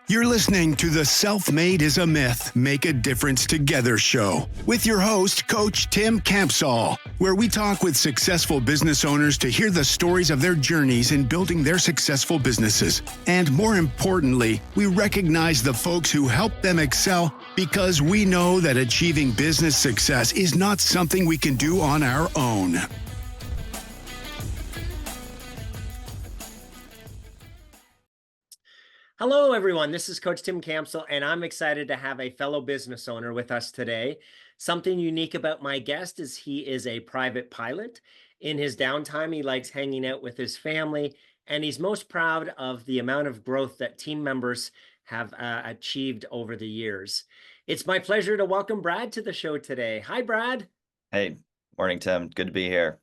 You're listening to the Self-Made is a Myth, Make a Difference Together show with your host, Coach Tim Campsall, where we talk with successful business owners to hear the stories of their journeys in building their successful businesses. And more importantly, we recognize the folks who help them excel because we know that achieving business success is not something we can do on our own. Hello, everyone. This is Coach Tim Campsall, and I'm excited to have a fellow business owner with us today. Something unique about my guest is he is a private pilot. In his downtime, he likes hanging out with his family, and he's most proud of the amount of growth that team members have achieved over the years. It's my pleasure to welcome Brad to the show today. Hi, Brad. Hey, morning, Tim. Good to be here.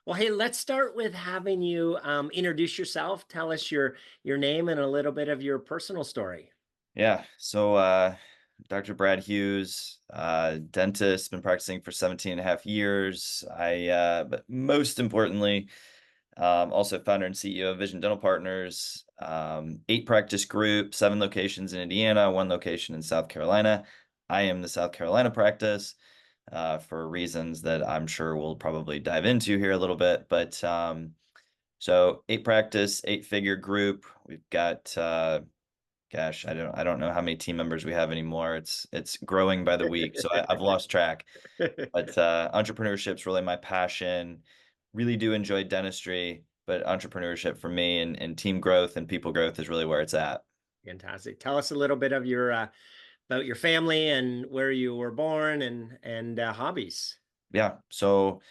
Well, hey, let's start with having you introduce yourself. Tell us your name and a little bit of your personal story. Yeah, so Dr. Brad Hughes, dentist, been practicing for 17 and a half years. But most importantly, also founder and CEO of Vision Dental Partners, 8 practice group, 7 locations in Indiana, 1 location in South Carolina. I am the South Carolina practice. For reasons that I'm sure we'll probably dive into here a little bit. But so 8 practice, 8-figure group. We've got gosh, I don't know how many team members we have anymore. It's growing by the week, so I've lost track. But entrepreneurship's really my passion. Really do enjoy dentistry, but entrepreneurship for me and team growth and people growth is really where it's at. Fantastic. Tell us a little bit of your about your family and where you were born and hobbies. Yeah. So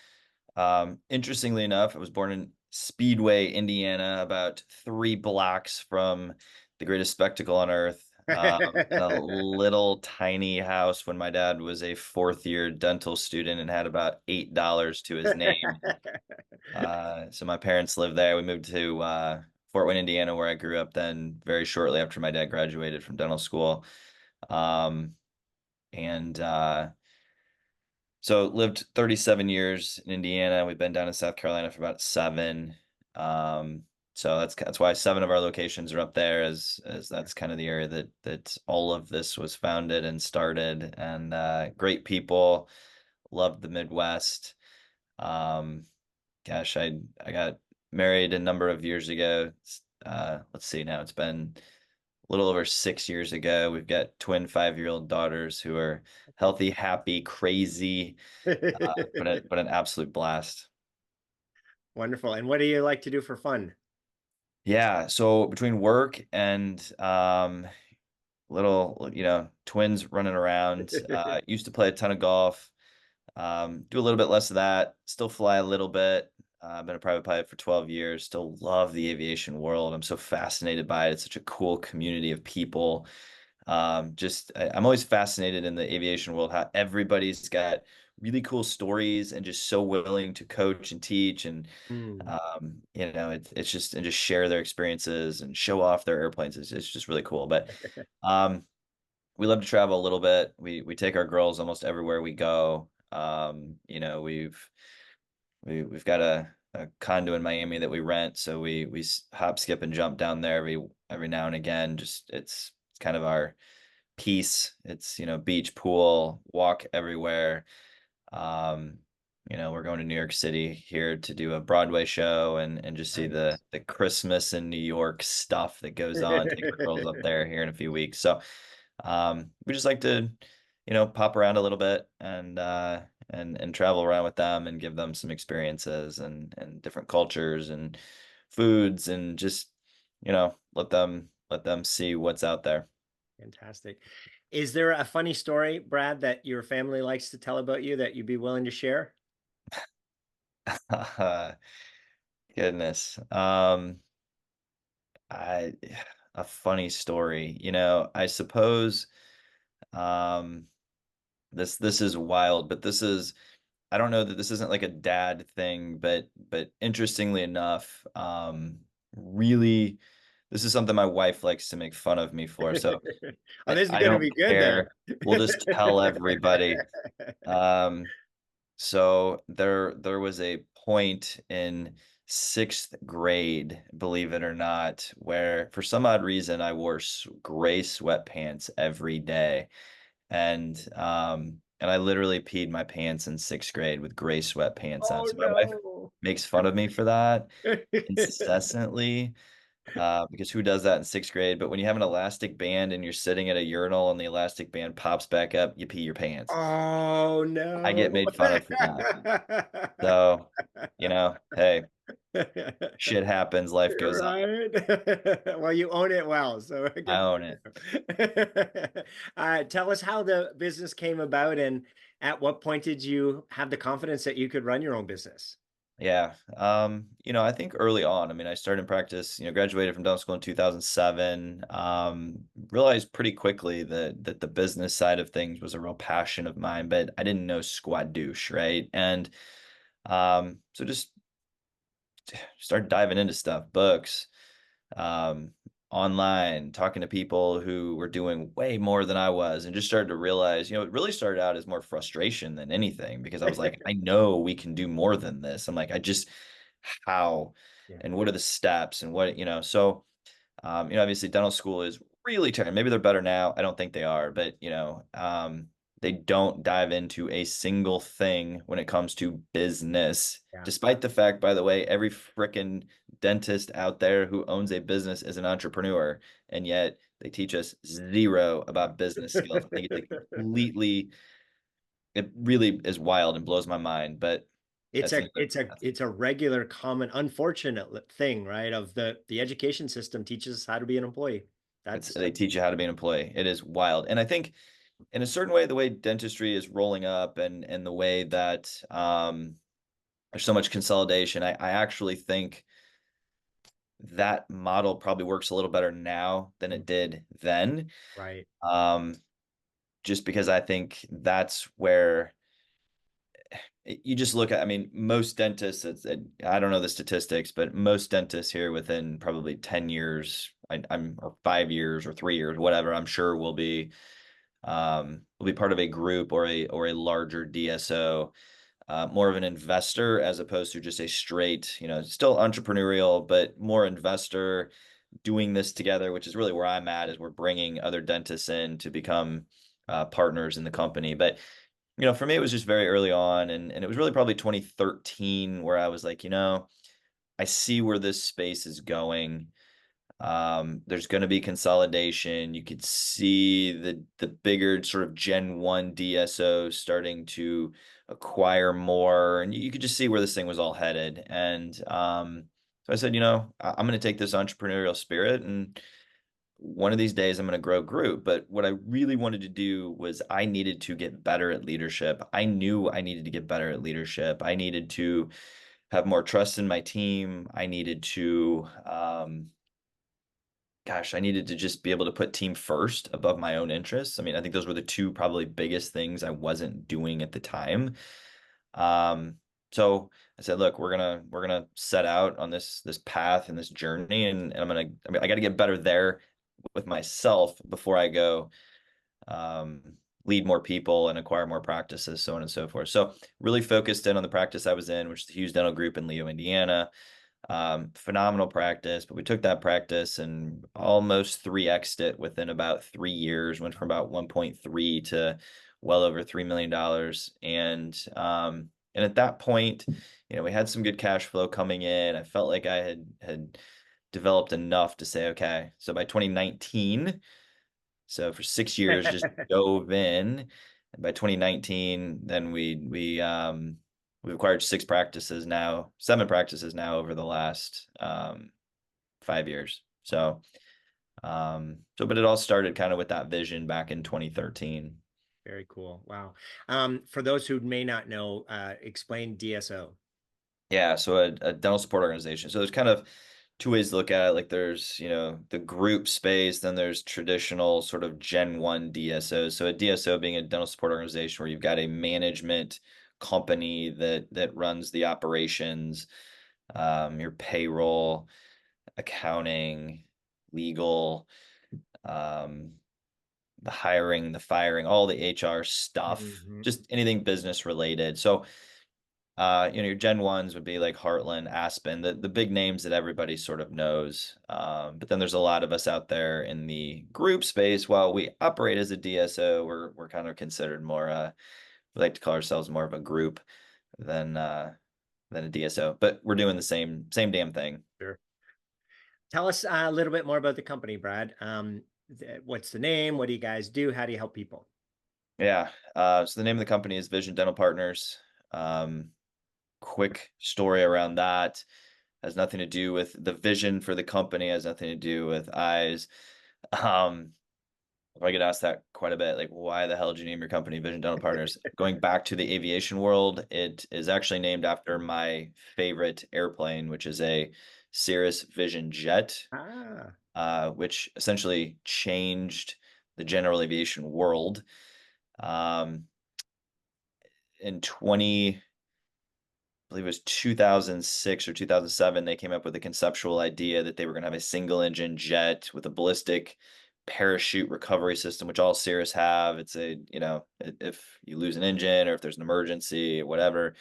interestingly enough, I was born in Speedway, Indiana, about 3 blocks from the greatest spectacle on earth. A little tiny house when my dad was a 4th-year dental student and had about $8 to his name. So my parents lived there. We moved to Fort Wayne, Indiana, where I grew up then very shortly after my dad graduated from dental school. And So lived 37 years in Indiana. We've been down in South Carolina for about 7. So that's why 7 of our locations are up there, as that's kind of the area that all of this was founded and started. And great people, loved the Midwest. Gosh, I got married a number of years ago. Let's see now, it's been a little over 6 years ago. We've got twin 5-year-old daughters who are healthy, happy, crazy, but an absolute blast. Wonderful. And what do you like to do for fun? Yeah, so between work and little, twins running around, used to play a ton of golf, do a little bit less of that, still fly a little bit. I've been a private pilot for 12 years, still love the aviation world. I'm so fascinated by it. It's such a cool community of people. I'm always fascinated in the aviation world, how everybody's got really cool stories and just so willing to coach and teach and Hmm. it's just and just share their experiences and show off their airplanes. It's just really cool. But um, we love to travel a little bit. We take our girls almost everywhere we go. We've got a condo in Miami that we rent, so we hop, skip, and jump down there every now and again. Just it's kind of our peace. It's beach, pool, walk everywhere. Um, we're going to New York City here to do a Broadway show and just see the Christmas in New York stuff that goes on. Take our girls up there here in a few weeks. So we just like to, pop around a little bit and travel around with them and give them some experiences and different cultures and foods and just, let them see what's out there. Fantastic. Is there a funny story, Brad, that your family likes to tell about you that you'd be willing to share? Goodness. I a funny story. I suppose um this is wild, but I don't know that this isn't like a dad thing, but interestingly enough, really this is something my wife likes to make fun of me for. So Oh, this is I going to don't be good then. care. We'll just tell everybody. So there was a point in sixth grade, believe it or not, where for some odd reason I wore gray sweatpants every day. And I literally peed my pants in sixth grade with gray sweatpants on. Oh So my wife no. makes fun of me for that incessantly, because who does that in sixth grade? But when you have an elastic band and you're sitting at a urinal and the elastic band pops back up, you pee your pants. Oh I no. get made fun of for that. So, hey, shit happens, life goes on. Right. Well, you own it well, so I good own it. for you. Tell us how the business came about and at what point did you have the confidence that you could run your own business? Yeah. I think early on, I mean, I started in practice, graduated from dental school in 2007. Realized pretty quickly that the business side of things was a real passion of mine, but I didn't know squat douche, right? And so just started diving into stuff, books, um, online, talking to people who were doing way more than I was, and just started to realize, it really started out as more frustration than anything because I was like, I know we can do more than this. I'm like, I just, how, Yeah. and what are the steps and so obviously dental school is really tiring. Maybe they're better now. I don't think they are, but they don't dive into a single thing when it comes to business. Yeah. Despite the fact, by the way, every freaking dentist out there who owns a business is an entrepreneur, and yet they teach us zero about business skills. I think it's it really is wild and blows my mind, but It's that's a it's a it's a regular common unfortunate thing, right? Of the education system teaches us how to be an employee. they That's teach you how to be an employee. It is wild. And I think in a certain way, the way dentistry is rolling up and the way that there's so much consolidation, I actually think that model probably works a little better now than it did then. right. Um, just because I think that's where you just look at, I mean, most dentists, I don't know the statistics, but most dentists here within probably 10 years, or 5 years or 3 years, whatever, I'm sure will be part of a group or a larger DSO, more of an investor as opposed to just a straight, still entrepreneurial, but more investor doing this together, which is really where I'm at, is we're bringing other dentists in to become partners in the company. But, for me, it was just very early on. And it was really probably 2013 where I was like, I see where this space is going. There's going to be consolidation. You could see the bigger sort of Gen 1 DSO starting to acquire more, and you could just see where this thing was all headed. And so I said, I'm going to take this entrepreneurial spirit, and one of these days I'm going to grow a group. But what I really wanted to do was I needed to get better at leadership. I knew I needed to get better at leadership. I needed to have more trust in my team. I needed to I needed to just be able to put team first above my own interests. I mean, I think those were the two probably biggest things I wasn't doing at the time. Um, so I said, look, we're gonna set out on this path and this journey, and I mean, I got to get better there with myself before I go lead more people and acquire more practices, so on and so forth. So really focused in on the practice I was in, which is the Hughes Dental Group in Leo, Indiana. Phenomenal practice, but we took that practice and almost 3x'd it within about 3 years, went from about 1.3 to well over $3 million. And at that point, we had some good cash flow coming in. I felt like I had developed enough to say, okay, so by 2019, so for 6 years, just dove in. And by 2019, then we've acquired 7 practices now over the last 5 years. But it all started kind of with that vision back in 2013. Very cool. Wow. For those who may not know, explain DSO. Yeah, so a dental support organization. So there's kind of two ways to look at it. Like there's, the group space, then there's traditional sort of Gen 1 DSOs. So a DSO being a dental support organization where you've got a management company that runs the operations, your payroll, accounting, legal, um, the hiring, the firing, all the HR stuff, Mhm. just anything business related. So Your Gen 1s would be like Heartland, Aspen, the big names that everybody sort of knows. But then there's a lot of us out there in the group space. While we operate as a DSO, we're kind of considered more, we like to call ourselves more of a group than a DSO, but we're doing the same damn thing. Sure. Tell us a little bit more about the company, Brad. What's the name? What do you guys do? How do you help people? Yeah. So the name of the company is Vision Dental Partners. Um, Quick story around that, has nothing to do with the vision for the company, has nothing to do with eyes. Um, I get asked that quite a bit, like, why the hell did you name your company Vision Dental Partners? Going back to the aviation world, it is actually named after my favorite airplane, which is a Cirrus Vision Jet, Ah, which essentially changed the general aviation world. Um, in 20, I believe it was 2006 or 2007, they came up with a conceptual idea that they were going to have a single engine jet with a ballistic parachute recovery system, which all Cirrus have. It's if you lose an engine or if there's an emergency or whatever,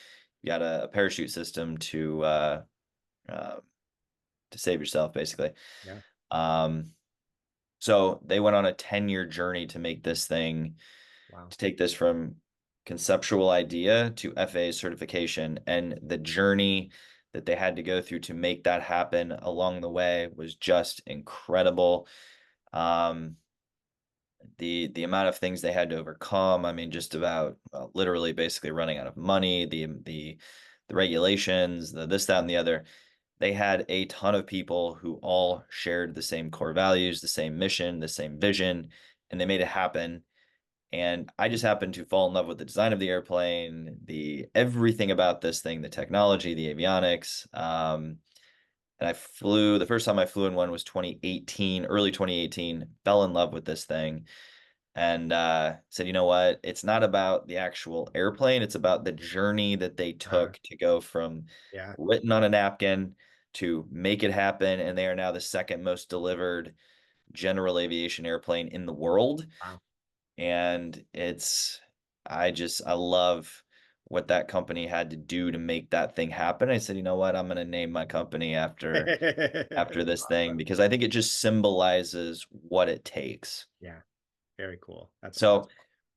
you got a parachute system uh, to save yourself, basically. yeah. Um, so they went on a 10-year journey to make this thing, Wow. to take this from conceptual idea to FAA certification. And the journey that they had to go through to make that happen along the way was just incredible. Um, the amount of things they had to overcome, I mean, just about literally basically running out of money, the regulations, the this, that, and the other. They had a ton of people who all shared the same core values, the same mission, the same vision, and they made it happen. And I just happened to fall in love with the design of the airplane, the everything about this thing, the technology, the avionics. And the first time I flew in one was 2018, early 2018, fell in love with this thing and said, you know what? It's not about the actual airplane. It's about the journey that they Uh, took to go from yeah. written on a napkin to make it happen. And they are now the second most delivered general aviation airplane in the world. Wow. And I love what that company had to do to make that thing happen. I said, you know what? I'm going to name my company after this thing Awesome. because I think it just symbolizes what it takes. Yeah. Very cool. That's So awesome.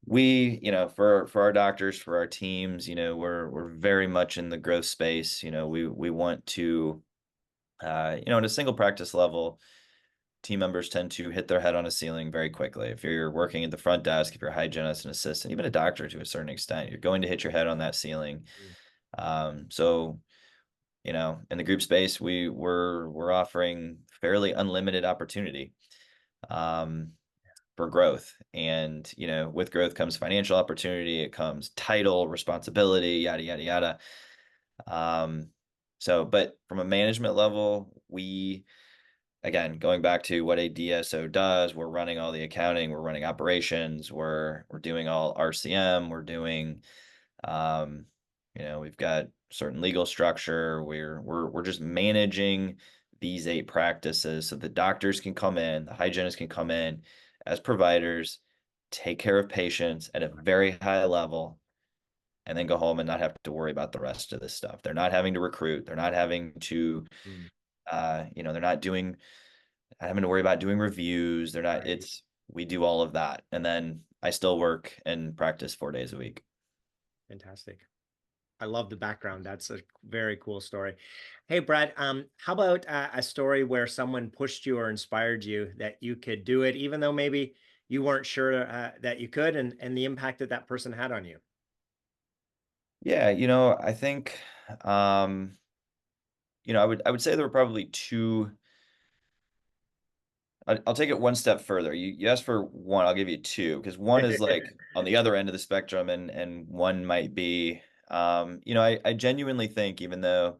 we, for our doctors, for our teams, we're very much in the growth space. We want to, at a single practice level, team members tend to hit their head on a ceiling very quickly. If you're working at the front desk, if you're a hygienist, an assistant, even a doctor to a certain extent, you're going to hit your head on that ceiling. Mm. So, in the group space, we're offering fairly unlimited opportunity. Um, for growth. And, with growth comes financial opportunity, it comes title, responsibility, yada, yada, yada. Um, but from a management level, again, going back to what a DSO does, we're running all the accounting, we're running operations, we're doing all RCM, um, we've got certain legal structure. We're just managing these 8 practices so the doctors can come in, the hygienists can come in as providers, take care of patients at a very high level, and then go home and not have to worry about the rest of this stuff. They're not having to recruit. They're not having to, Mm. they're not having to worry about doing reviews. They're not, Right. we do all of that. And then I still work and practice 4 days a week. Fantastic. I love the background. That's a very cool story. Hey, Brad, how about a story where someone pushed you or inspired you that you could do it, even though maybe you weren't sure that you could, and the impact that that person had on you? Yeah, I think, um, I would say there were probably two. I'll take it one step further. You asked for one, I'll give you two, because one is like on the other end of the spectrum, and one might be, I genuinely think, even though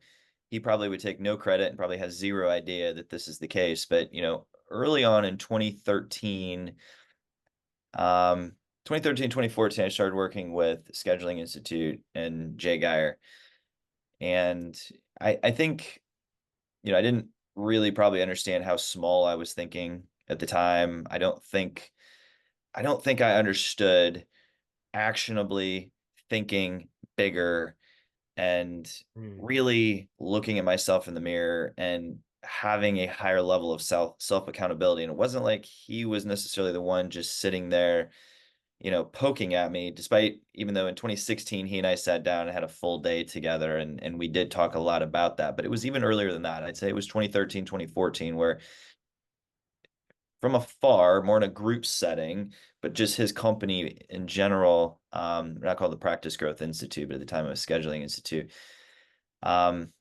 he probably would take no credit and probably has zero idea that this is the case, but early on in 2013, 2014, I started working with Scheduling Institute and Jay Geyer, and I think I didn't really probably understand how small I was thinking at the time. I don't think I understood actionably thinking bigger and Mm. really looking at myself in the mirror and having a higher level of self accountability. And it wasn't like he was necessarily the one just sitting there, poking at me, despite, even though in 2016 he and I sat down and had a full day together, and we did talk a lot about that. But it was even earlier than that. I'd say it was 2013, 2014, where from afar, more in a group setting, but just his company in general, not called the Practice Growth Institute, but at the time it was Scheduling Institute. Um,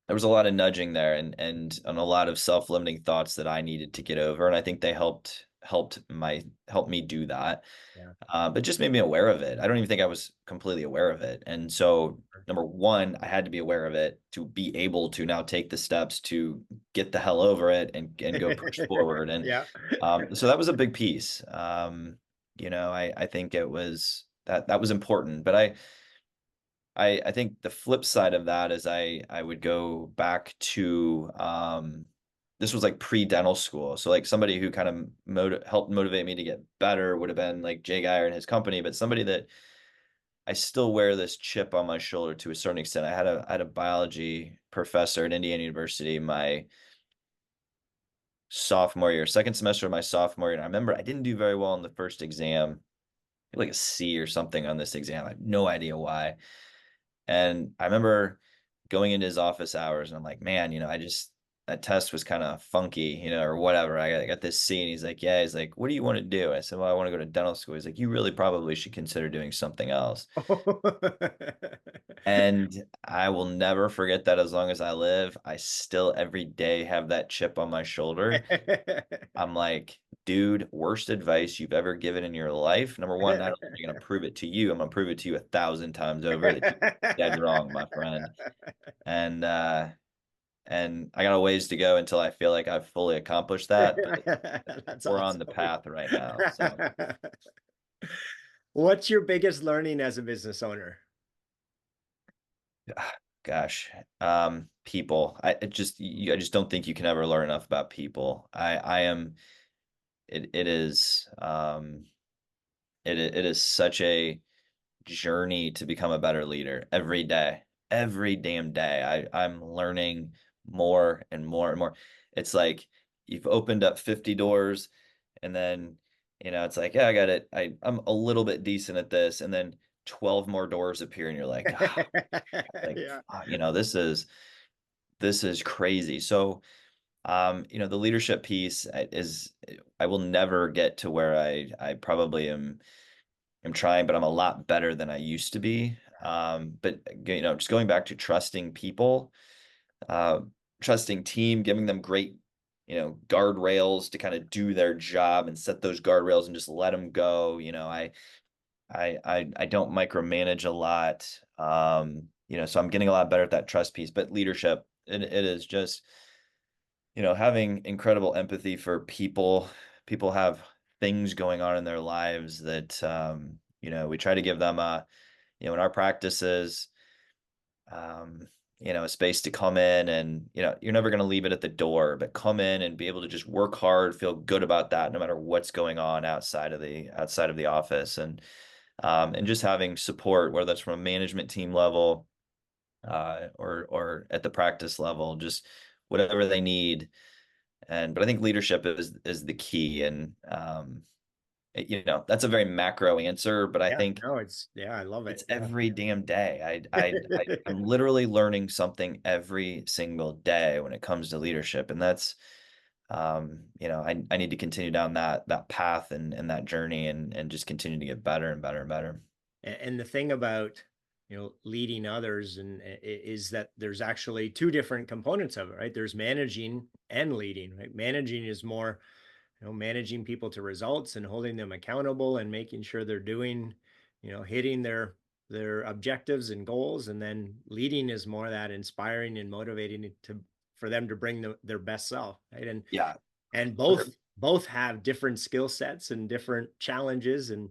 there was a lot of nudging there, and a lot of self-limiting thoughts that I needed to get over, and I think they helped me do that. Yeah. But just made me aware of it. I don't even think I was completely aware of it. And so, number one, I had to be aware of it to be able to now take the steps to get the hell over it and go push forward. And Yeah. so that was a big piece. I think it was that was important. But I think the flip side of that is I would go back to this was like pre-dental school. So like somebody who kind of helped motivate me to get better would have been like Jay Geyer and his company, but somebody that I still wear this chip on my shoulder to a certain extent. I had a biology professor at Indiana University my sophomore year, second semester of my sophomore year. And I remember I didn't do very well in the first exam, like a C or something on this exam. I have no idea why. And I remember going into his office hours and I'm like, man, that test was kind of funky, or whatever. I got this C, and he's like, yeah, he's like, what do you want to do? I said, well, I want to go to dental school. He's like, you really probably should consider doing something else. And I will never forget that as long as I live. I still every day have that chip on my shoulder. I'm like, dude, worst advice you've ever given in your life. Number one, not only am I going to prove it to you, I'm going to prove it to you 1,000 times over that you're dead wrong, my friend. And I got a ways to go until I feel like I've fully accomplished that, but That's we're on the awesome. path right now. So, What's your biggest learning as a business owner? gosh, people. I just don't think you can ever learn enough about people. I am. It is. It is such a journey to become a better leader every day, every damn day. I'm learning more and more and more. It's like you've opened up 50 doors, and then, it's like, yeah, I got it. I'm a little bit decent at this. And then 12 more doors appear and you're like, ah, like, Yeah. this is crazy. So, the leadership piece is, I will never get to where I probably am trying, but I'm a lot better than I used to be. But just going back to trusting people, uh, trusting team, giving them great, guardrails to kind of do their job and set those guardrails and just let them go. I don't micromanage a lot. So I'm getting a lot better at that trust piece. But leadership, it is just, having incredible empathy for people. People have things going on in their lives that, we try to give them in our practices, um, a space to come in, and, you're never going to leave it at the door, but come in and be able to just work hard, feel good about that, no matter what's going on outside of the office. And just having support, whether that's from a management team level, or at the practice level, just whatever they need. But I think leadership is the key. And that's a very macro answer, but I Yeah. think No, yeah, I love it. it's Yeah. every damn day. I'm literally learning something every single day when it comes to leadership. And that's, I need to continue down that path and that journey, and just continue to get better and better and better. And the thing about, leading others is that there's actually two different components of it, right? There's managing and leading, right? Managing is more, managing people to results and holding them accountable and making sure they're doing, hitting their objectives and goals. And then leading is more that inspiring and motivating for them to bring their best self, right? Yeah. And both have different skill sets and different challenges. And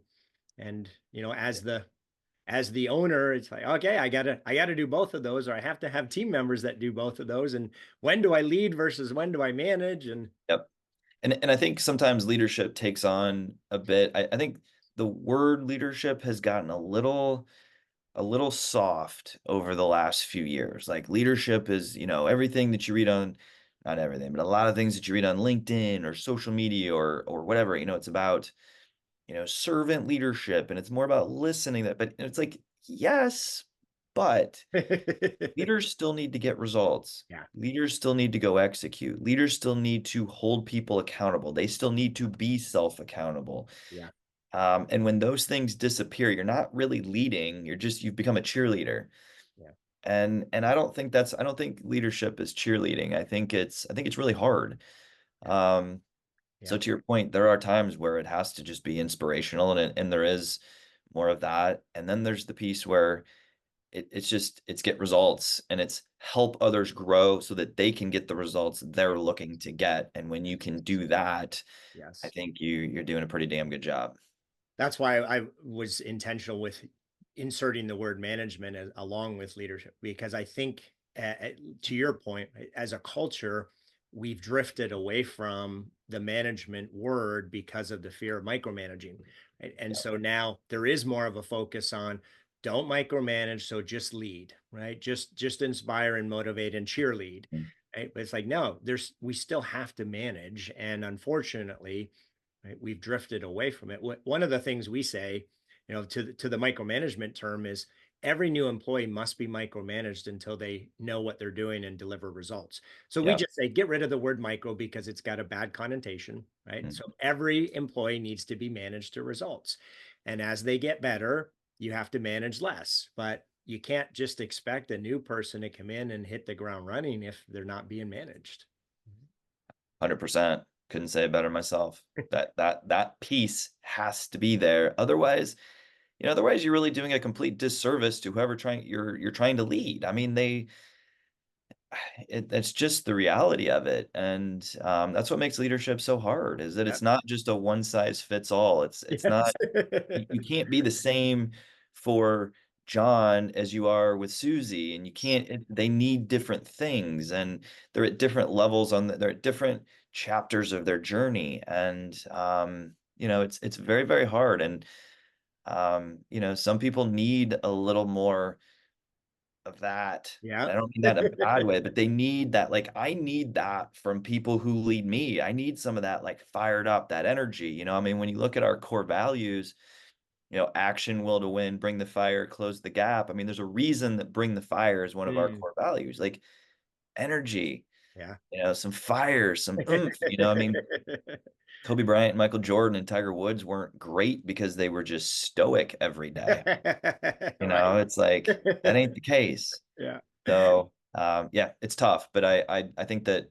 as the owner, it's like, okay, I gotta do both of those, or I have to have team members that do both of those. And when do I lead versus when do I manage? And Yep. And I think sometimes leadership takes on a bit. I think the word leadership has gotten a little a little soft over the last few years. Like leadership is, everything that you read on, not everything, but a lot of things that you read on LinkedIn or social media or whatever, it's about, servant leadership and it's more about listening that, but it's like, yes, but leaders still need to get results. Yeah, Leaders still need to go execute. Leaders still need to hold people accountable. They still need to be self-accountable. yeah, And when those things disappear, you're not really leading. You've become a cheerleader. yeah, And I don't think leadership is cheerleading. I think it's really hard. yeah, Um, so yeah. to your point, there are times where it has to just be inspirational and there is more of that. And then there's the piece where it's get results and it's help others grow so that they can get the results they're looking to get. And when you can do that, I Yes. think you're doing a pretty damn good job. That's why I was intentional with inserting the word management along with leadership, because I think, to your point, as a culture, we've drifted away from the management word because of the fear of micromanaging. Right? And Yeah. so now there is more of a focus on don't micromanage, so just lead, right? Just inspire and motivate and cheerlead. Right? But it's like, no, we still have to manage. And unfortunately, right, we've drifted away from it. One of the things we say, to the micromanagement term is every new employee must be micromanaged until they know what they're doing and deliver results. So we Yeah. just say get rid of the word micro because it's got a bad connotation, right? So every employee needs to be managed to results. And as they get better, you have to manage less, but you can't just expect a new person to come in and hit the ground running if they're not being managed. 100%. Couldn't say it better myself. That piece has to be there. Otherwise, otherwise you're really doing a complete disservice to whoever you're trying to lead. I mean, it's just the reality of it. And that's what makes leadership so hard, is that Yep. it's not just a one size fits all. It's Yes. not, you can't be the same for John as you are with Susie, and you can't, they need different things and they're at different levels they're at different chapters of their journey. And, it's very, very hard. And, some people need a little more of that. And Yeah. I don't mean that in a bad way, but they need that. Like, I need that from people who lead me. I need some of that, like, fired up, that energy. I mean, when you look at our core values, action, will to win, bring the fire, close the gap. I mean, there's a reason that bring the fire is one of our Mm, core values, like energy, yeah. some fire, some oomph. I mean, Kobe Bryant, Michael Jordan, and Tiger Woods weren't great because they were just stoic every day. Right. It's like that ain't the case. Yeah. So yeah, it's tough, but I think that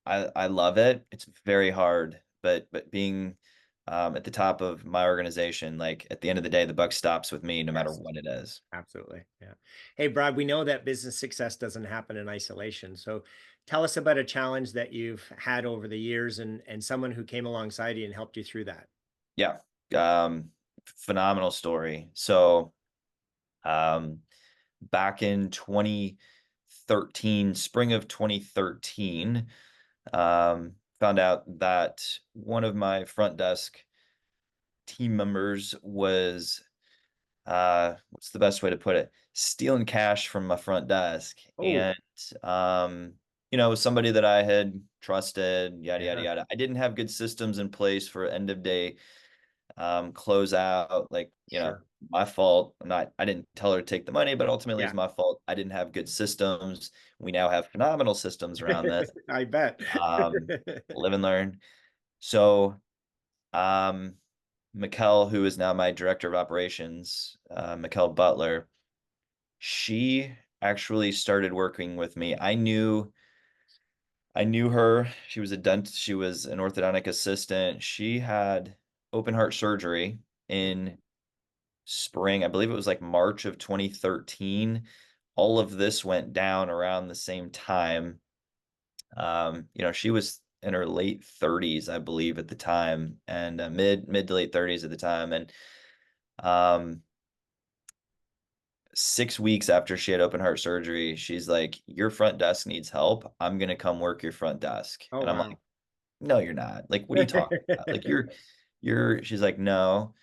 I love it. It's very hard, but being at the top of my organization, like at the end of the day, the buck stops with me no matter Yes, what it is. absolutely. Yeah. Hey, Brad, we know that business success doesn't happen in isolation. So tell us about a challenge that you've had over the years and someone who came alongside you and helped you through that. Yeah. Phenomenal story. So um back in 2013, spring of 2013, found out that one of my front desk team members was what's the best way to put it? Stealing cash from my front desk. Oh, And it was somebody that I had trusted, yada yada yeah, yada. I didn't have good systems in place for end of day close out. Like, sure. my fault. I didn't tell her to take the money, but ultimately it's Yeah. my fault. I didn't have good systems. We now have phenomenal systems around this. I bet. Um, live and learn. So um, Mikkel, who is now my director of operations, Mikkel Butler, she actually started working with me. I knew her. She was a dentist. She was an orthodontic assistant. She had open heart surgery in spring. I believe it was like March of 2013. All of this went down around the same time. She was in her late 30s, I believe, at the time, and mid to late 30s at the time. And um, 6 weeks after she had open heart surgery, she's like, "Your front desk needs help. I'm gonna come work your front desk." Oh, And I'm like, wow. "No, you're not. Like, what are you talking about? Like, you're." She's like, "No."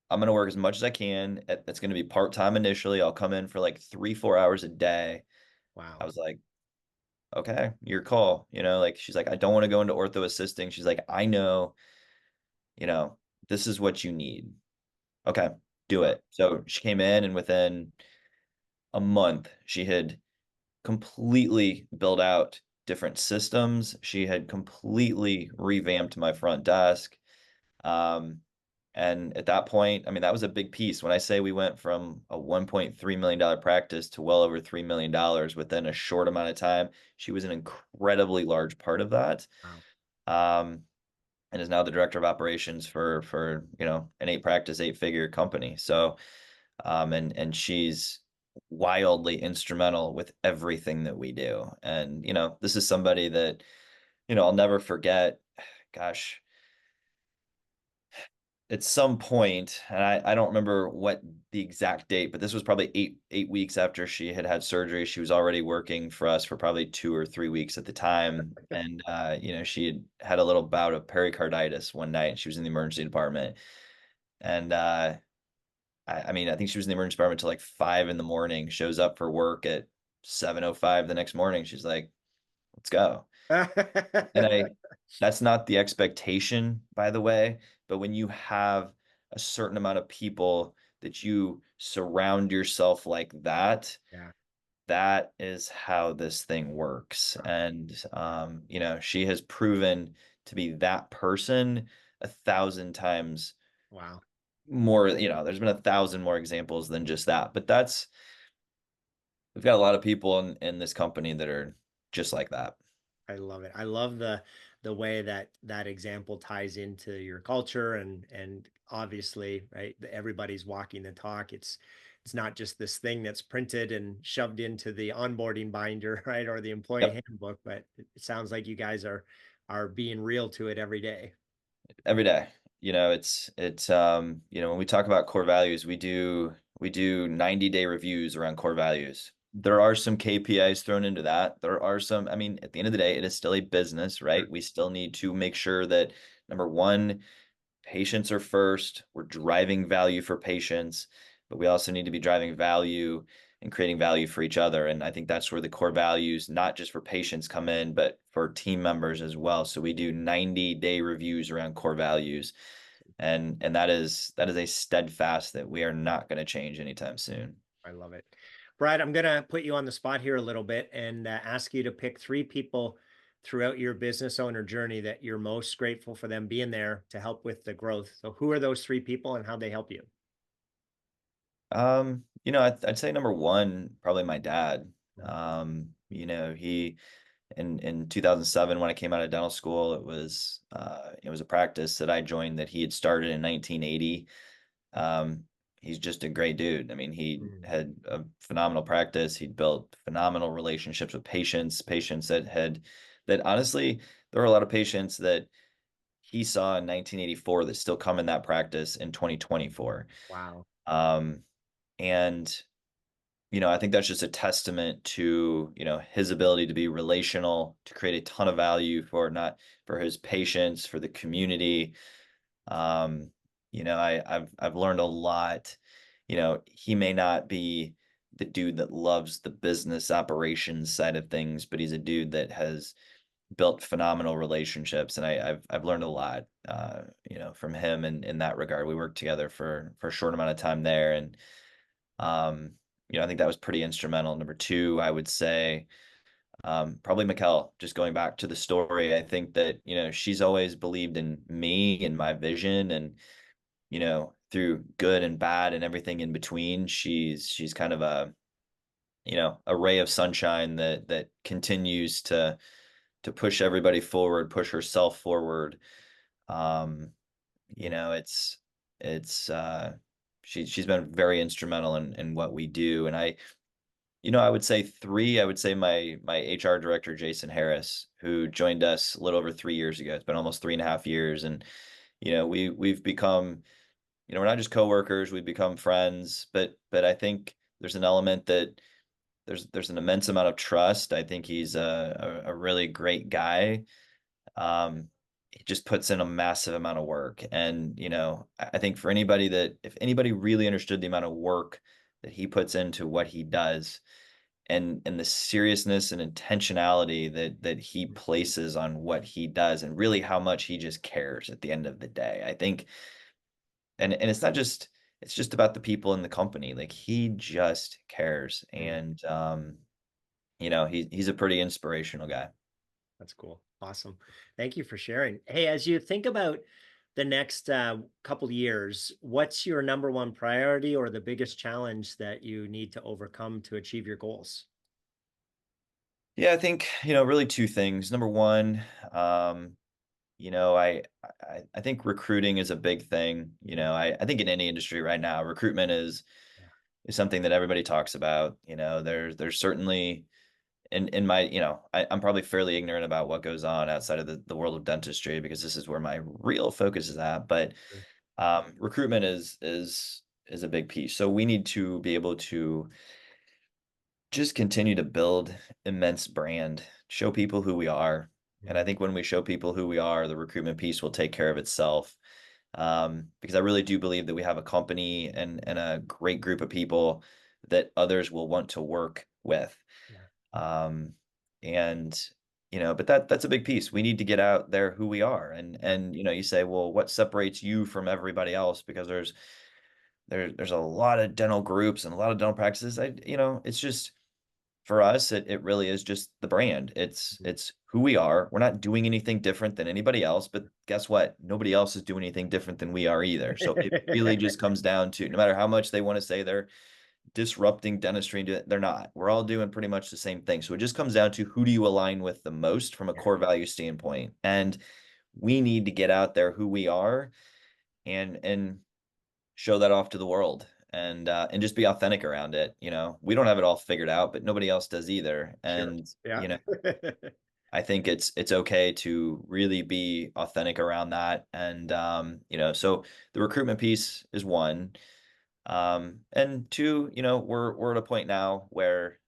I'm going to work as much as I can. It's going to be part-time initially. I'll come in for like 3, 4 hours a day. I Wow. was like, okay, your call. Like she's like, I don't want to go into ortho assisting. She's like, I know, you know, this is what you need. Okay, do Wow. it. So she came in, and within a month, she had completely built out different systems. She had completely revamped my front desk. Um, and at that point, I mean, that was a big piece. When I say we went from a $1.3 million practice to well over $3 million within a short amount of time, she was an incredibly large part of that. Wow. Um, and is now the director of operations for an 8 practice, 8-figure company. So and she's wildly instrumental with everything that we do. And this is somebody that I'll never forget. Gosh, at some point, and I don't remember what the exact date, but this was probably eight weeks after she had had surgery. She was already working for us for probably 2 or 3 weeks at the time, and she had a little bout of pericarditis one night. And she was in the emergency department, and I mean, I think she was in the emergency department till like 5 in the morning. Shows up for work at 7:05 the next morning. She's like, "Let's go." And that's not the expectation, by the way, but when you have a certain amount of people that you surround yourself like that, Yeah. that is how this thing works. And she has proven to be that person 1,000 times Wow. more. There's been 1,000 more examples than just that. But we've got a lot of people in this company that are just like that. I love it. I love the way that that example ties into your culture and obviously, right, everybody's walking the talk. It's not just this thing that's printed and shoved into the onboarding binder, right, or the employee Yep. handbook, but it sounds like you guys are being real to it every day. Every day. When we talk about core values, we do 90-day reviews around core values. There are some KPIs thrown into that. There are some, I mean, at the end of the day, it is still a business, Sure. right? We still need to make sure that, number one, patients are first. We're driving value for patients, but we also need to be driving value and creating value for each other. And I think that's where the core values, not just for patients, come in, but for team members as well. So we do 90-day reviews around core values. And that is a steadfast that we are not going to change anytime soon. I love it. Brad, I'm going to put you on the spot here a little bit and ask you to pick three people throughout your business owner journey that you're most grateful for them being there to help with the growth. So, who are those three people and how they help you? I'd say number one, probably my dad. Mhm. He in 2007, when I came out of dental school, it was a practice that I joined that he had started in 1980. Um, he's just a great dude. I mean, he Mm. had a phenomenal practice. He'd built phenomenal relationships with patients that honestly, there were a lot of patients that he saw in 1984 that still come in that practice in 2024. Wow. Um, and I think that's just a testament to, his ability to be relational, to create a ton of value for his patients, for the community. Um, I've learned a lot. He may not be the dude that loves the business operations side of things, but he's a dude that has built phenomenal relationships, and I've learned a lot, from him in that regard. We worked together for a short amount of time there, and um, I think that was pretty instrumental. Number two, I would say, probably Mikkel. Just going back to the story, I think that, she's always believed in me and my vision, and, through good and bad and everything in between, she's kind of a ray of sunshine that continues to push everybody forward, push herself forward. Um, you Mm. know, it's she's been very instrumental in what we do. And I would say three. I would say my HR director, Jason Harris, who joined us a little over 3 years ago. It's been almost 3.5 years, and we've become, we're not just coworkers. We've become friends. But I think there's an element that there's an immense amount of trust. I think he's a really great guy. Um, he just puts in a massive amount of work. And, I think for anybody that, if anybody really understood the amount of work that he puts into what he does, and the seriousness and intentionality that he places on what he does, and really how much he just cares at the end of the day. I think, and it's just about the people in the company. Like, he just cares. Mm, And he's a pretty inspirational guy. that's cool. Awesome. Thank you for sharing. Hey, as you think about the next couple years, what's your number one priority or the biggest challenge that you need to overcome to achieve your goals? Yeah, I think, really two things. Number one, I think recruiting is a big thing. I think in any industry right now, recruitment Yeah. is something that everybody talks about. There's certainly in my, I'm probably fairly ignorant about what goes on outside of the world of dentistry, because this is where my real focus is at. But Sure. recruitment is a big piece. So we need to be able to just continue to build immense brand, show people who we are. And I Mhm. think when we show people who we are, the recruitment piece will take care of itself. Because I really do believe that we have a company and a great group of people that others will want to work with. Yeah. Um, and but that's a big piece. We need to get out there who we are. And Yeah. you say, well, what separates you from everybody else? Because there's a lot of dental groups and a lot of dental practices. It's just, for us, it really is just the brand. It's Mhm. it's who we are. We're not doing anything different than anybody else, but guess what? Nobody else is doing anything different than we are either. So it really just comes down to, no matter how much they want to say they're disrupting dentistry, they're not. We're all doing pretty much the same thing. So it just comes down to, who do you align with the most from a Yeah. core value standpoint? And we need to get out there who we are, and show that off to the world, and just be authentic around it. We don't have it all figured out, but nobody else does either. Sure. And Yeah. I think it's okay to really be authentic around that. And so the recruitment piece is one. And two, we're at a point now where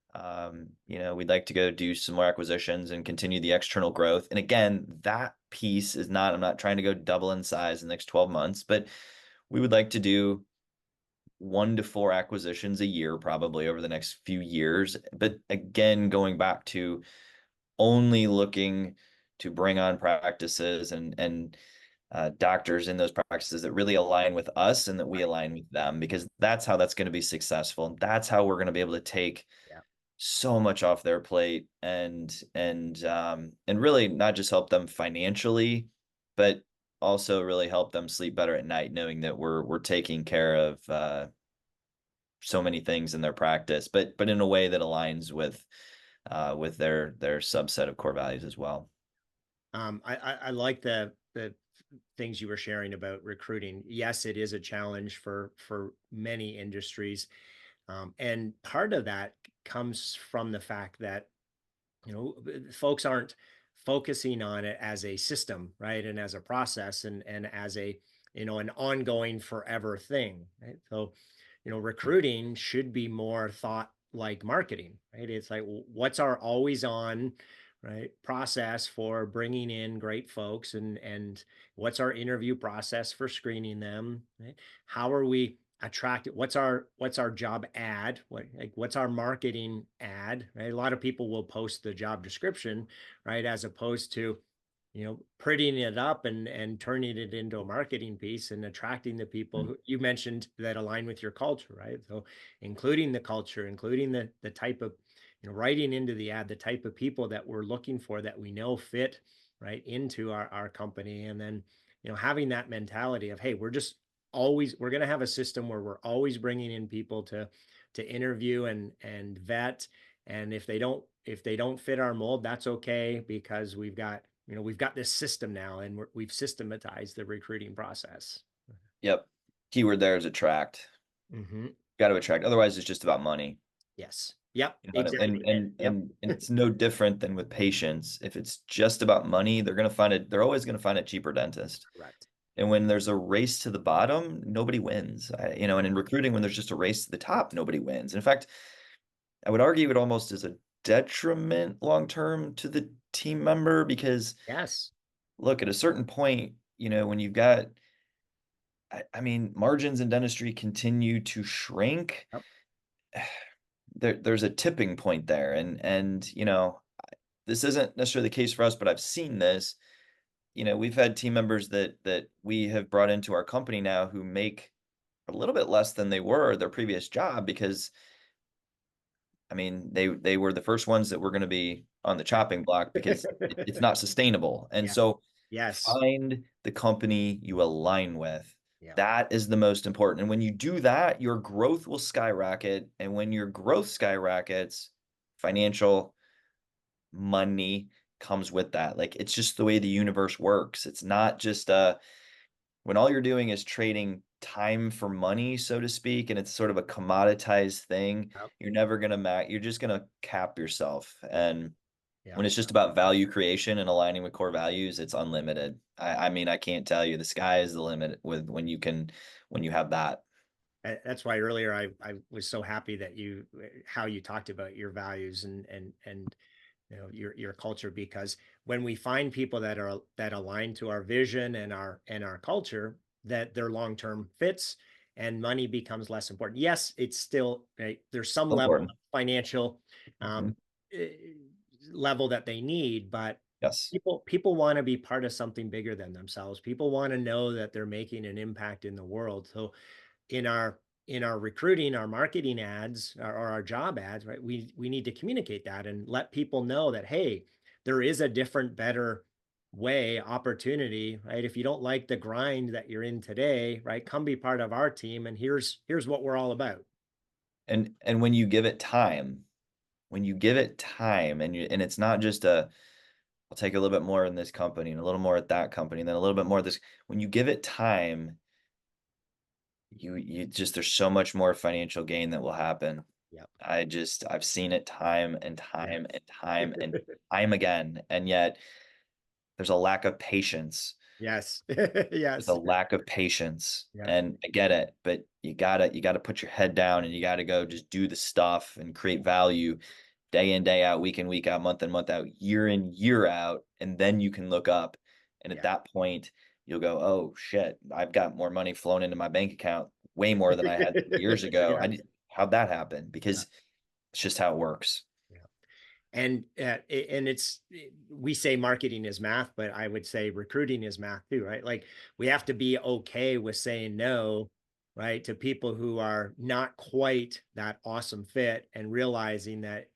we'd like to go do some more acquisitions and continue the external growth. And again, that piece is not, I'm not trying to go double in size in the next 12 months, but we would like to do 1 to 4 acquisitions a year, probably over the next few years. But again, going back to only looking to bring on practices and doctors in those practices that really align with us, and that we Right. align with them, because that's how that's going to be successful. And that's how we're going to be able to take Yeah. so much off their plate, and really not just help them financially, but also really help them sleep better at night, knowing that we're taking care of so many things in their practice, but in a way that aligns with their subset of core values as well. I like the things you were sharing about recruiting. Yes, it is a challenge for many industries, and part of that comes from the fact that folks aren't focusing on it as a system, right, and as a process, and as a an ongoing forever thing, right? So recruiting should be more thought like marketing, right? It's like, what's our always on, right, process for bringing in great folks, and what's our interview process for screening them, right? How are we attracted? What's our job ad? What's our marketing ad, right? A lot of people will post the job description, right, as opposed to prettying it up and turning it into a marketing piece and attracting the people Mm. who you mentioned that align with your culture, right? So including the culture, including the type of, writing into the ad, the type of people that we're looking for that we know fit right into our company. And then, having that mentality of, hey, we're going to have a system where we're always bringing in people to interview and vet. And if they don't fit our mold, that's okay, because we've got this system now, and we've systematized the recruiting process. Yep. Keyword there is attract. Hmm. Got to attract. Otherwise, it's just about money. Yes. Yep. And Exactly. Yep. it's no different than with patients. If it's just about money, they're gonna find it. They're always gonna find a cheaper dentist. Correct. And when there's a race to the bottom, nobody wins. And in recruiting, when there's just a race to the top, nobody wins. In fact, I would argue it almost is a detriment long term to the team member, because Yes. look, at a certain point, when you've got, I mean, margins in dentistry continue to shrink. Yep. There's a tipping point there, and this isn't necessarily the case for us, but I've seen this. We've had team members that we have brought into our company now who make a little bit less than they were their previous job because, I mean, they were the first ones that were going to be on the chopping block because it's not sustainable. And Yeah. so Yes. find the company you align with. Yeah. That is the most important. And when you do that, your growth will skyrocket. And when your growth skyrockets, financial money comes with that. Like, it's just the way the universe works. It's not just when all you're doing is trading time for money, so to speak, and it's sort of a commoditized thing, Yep. you're never gonna you're just gonna cap yourself. And Yeah. when it's just about value creation and aligning with core values, it's unlimited. I mean, I can't tell you, the sky is the limit with when you have that. That's why earlier I was so happy that how you talked about your values and your culture, because when we find people that align to our vision and our culture, that they're long-term fits and money becomes less important. Yes, it's still right, there's some level Important. of financial Mhm. um eh, level that they need, but Yes. people want to be part of something bigger than themselves. People want to know that they're making an impact in the world. So in our recruiting, our marketing ads, or our job ads, right? We need to communicate that and let people know that, hey, there is a different, better way, opportunity, right? If you don't like the grind that you're in today, right, come be part of our team, and here's what we're all about. And when you give it time, and it's not just a, I'll take a little bit more in this company and a little more at that company, and then a little bit more of this. When you give it time, you just there's so much more financial gain that will happen. Yep. I've seen it time and Yeah. time and time and time again, and yet there's a lack of patience. Yes. There's a Yes. lack of patience, Yeah. and I get it, but you gotta put your head down and you gotta go just do the stuff and create value day in, day out, week in, week out, month in, month out, year in, year out, and then you can look up, and at Yeah. that point, you'll go, "Oh, shit, I've got more money flowing into my bank account, way more than I had 3 years ago. Yeah. How'd that happen?" Yeah. Because it's just how it works. Yeah. And we say marketing is math, but I would say recruiting is math too, right? Like, we have to be okay with saying no, right, to people who are not quite that awesome fit, and realizing that,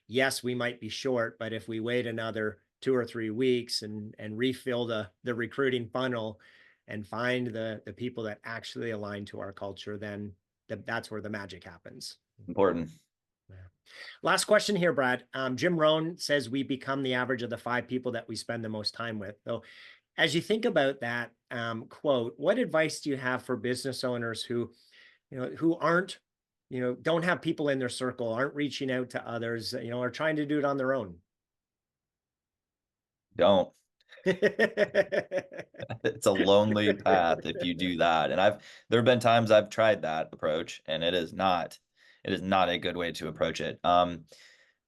yes, we might be short, but if we wait another 2 or 3 weeks and refill the recruiting funnel and find the people that actually align to our culture, then that's where the magic happens. Important. Yeah. Last question here, Brad. Jim Rohn says we become the average of the 5 people that we spend the most time with. So, as you think about that quote, what advice do you have for business owners who aren't, don't have people in their circle, aren't reaching out to others, are trying to do it on their own? Don't. It's a lonely path if you do that. And there have been times I've tried that approach, and it is not a good way to approach it.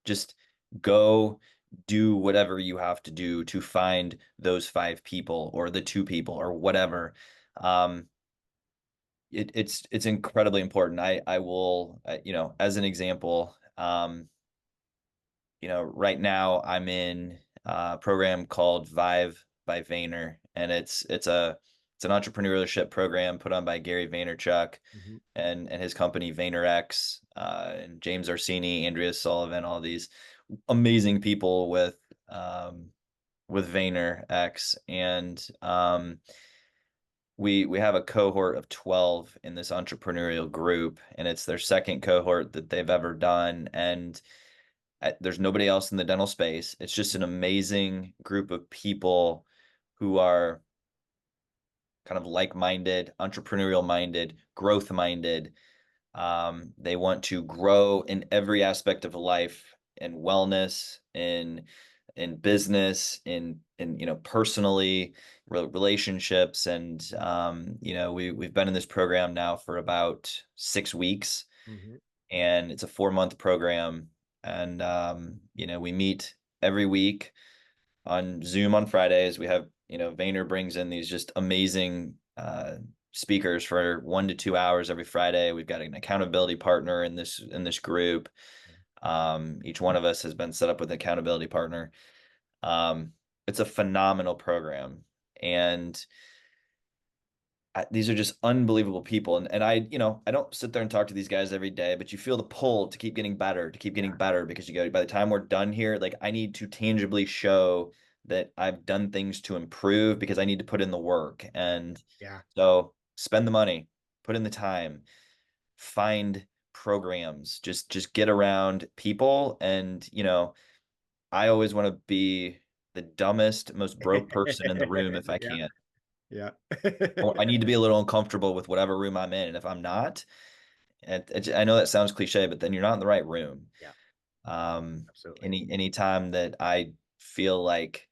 Just go do whatever you have to do to find those 5 people or the 2 people or whatever. Um, it's incredibly important. I will, as an example, right now I'm in a program called Vive by Vayner, and it's an entrepreneurship program put on by Gary Vaynerchuk Mhm. and his company VaynerX, and James Orsini, Andrea Sullivan, all these amazing people with VaynerX, and we have a cohort of 12 in this entrepreneurial group, and it's their second cohort that they've ever done, and there's nobody else in the dental space. It's just an amazing group of people who are kind of like-minded, entrepreneurial minded, growth minded. They want to grow in every aspect of life, in wellness, in business, in personally, relationships, and we've been in this program now for about 6 weeks, Mhm. and it's a 4-month program, and we meet every week. We meet on Zoom on Fridays. We have, Vayner brings in these just amazing speakers for 1 to 2 hours every Friday. We've got an accountability partner in this group. Each one of us has been set up with an accountability partner. It's a phenomenal program, and these are just unbelievable people. And I don't sit there and talk to these guys every day, but you feel the pull to keep getting better, because you go, by the time we're done here, like, I need to tangibly show that I've done things to improve, because I need to put in the work. And so spend the money, put in the time, find programs, just get around people. And, I always want to be the dumbest, most broke person in the room if I can. Yeah. I need to be a little uncomfortable with whatever room I'm in. And if I'm not, I know that sounds cliche, but then you're not in the right room. Yeah. Absolutely. Any time that I feel like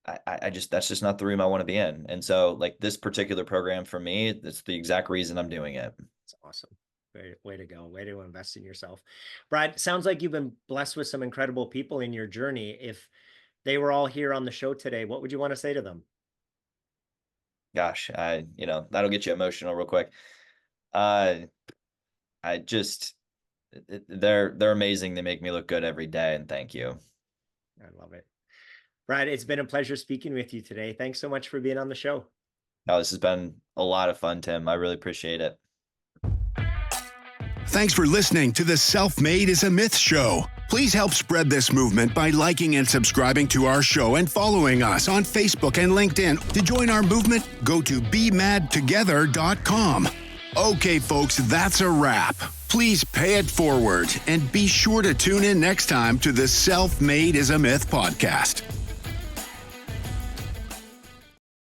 that's just not the room I want to be in. And so, like, this particular program for me, that's the exact reason I'm doing it. It's awesome. Way to go. Way to invest in yourself. Brad, sounds like you've been blessed with some incredible people in your journey. If they were all here on the show today, what would you want to say to them? Gosh, that'll get you emotional real quick. I just, they're amazing. They make me look good every day. And thank you. I love it. Brad, it's been a pleasure speaking with you today. Thanks so much for being on the show. No, this has been a lot of fun, Tim. I really appreciate it. Thanks for listening to the Self-Made is a Myth show. Please help spread this movement by liking and subscribing to our show and following us on Facebook and LinkedIn. To join our movement, go to bemadtogether.com. Okay, folks, that's a wrap. Please pay it forward and be sure to tune in next time to the Self-Made is a Myth podcast.